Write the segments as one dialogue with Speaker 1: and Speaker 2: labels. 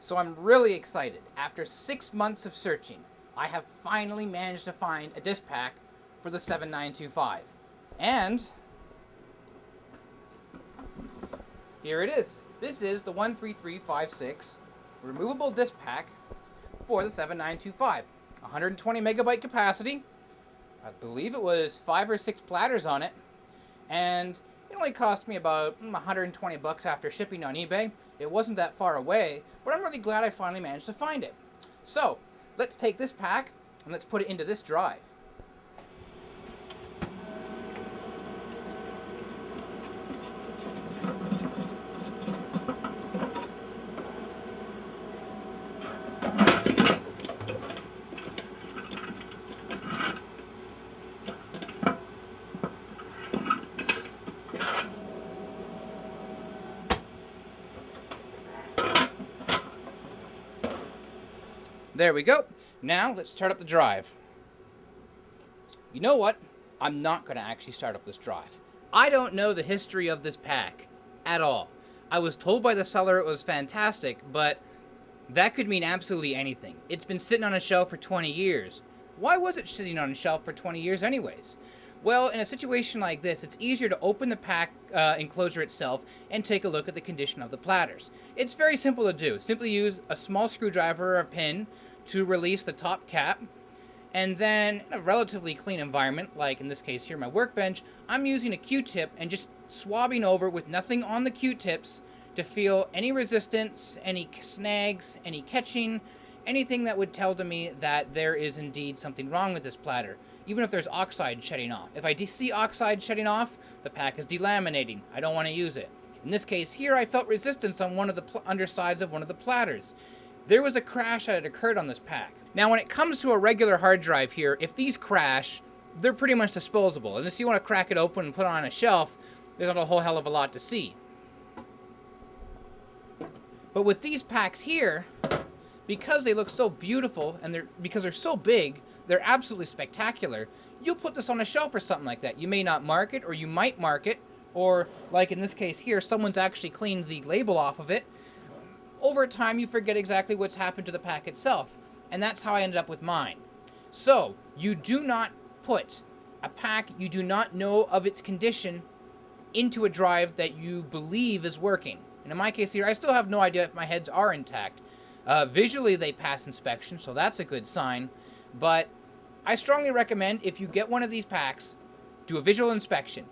Speaker 1: So I'm really excited. After 6 months of searching, I have finally managed to find a disc pack for the 7925. And here it is. This is the 13356 removable disc pack for the 7925. 120 megabyte capacity. I believe it was 5 or 6 platters on it. And it only cost me about 120 bucks after shipping on eBay. It wasn't that far away, but I'm really glad I finally managed to find it. So, let's take this pack and let's put it into this drive. There we go. Now let's start up the drive. You know what? I'm not going to actually start up this drive. I don't know the history of this pack at all. I was told by the seller it was fantastic, but that could mean absolutely anything. It's been sitting on a shelf for 20 years. Why was it sitting on a shelf for 20 years anyways? Well, in a situation like this, it's easier to open the pack enclosure itself and take a look at the condition of the platters. It's very simple to do. Simply use a small screwdriver or a pin to release the top cap, and then in a relatively clean environment, like in this case here, my workbench, I'm using a Q-tip and just swabbing over with nothing on the Q-tips to feel any resistance, any snags, any catching, anything that would tell to me that there is indeed something wrong with this platter, even if there's oxide shedding off. If I see oxide shedding off, the pack is delaminating. I don't want to use it. In this case here, I felt resistance on one of the undersides of one of the platters. There was a crash that had occurred on this pack. Now, when it comes to a regular hard drive here, if these crash, they're pretty much disposable. Unless you want to crack it open and put it on a shelf, there's not a whole hell of a lot to see. But with these packs here, because they look so beautiful and because they're so big, they're absolutely spectacular. You'll put this on a shelf or something like that. You may not mark it, or you might mark it, or like in this case here, someone's actually cleaned the label off of it. Over time, you forget exactly what's happened to the pack itself, and that's how I ended up with mine. So, you do not put a pack you do not know of its condition into a drive that you believe is working. And in my case here, I still have no idea if my heads are intact. Visually, they pass inspection, so that's a good sign. But I strongly recommend, if you get one of these packs, do a visual inspection.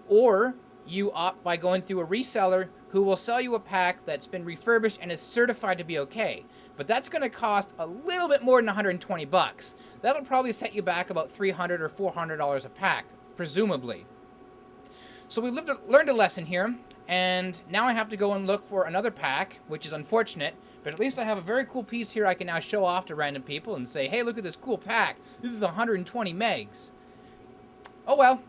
Speaker 1: Or you opt by going through a reseller who will sell you a pack that's been refurbished and is certified to be okay. But that's going to cost a little bit more than 120 bucks. That'll probably set you back about $300 or $400 a pack, presumably. So we learned a lesson here, and now I have to go and look for another pack, which is unfortunate, but at least I have a very cool piece here I can now show off to random people and say, hey, look at this cool pack. This is 120 megs. Oh well.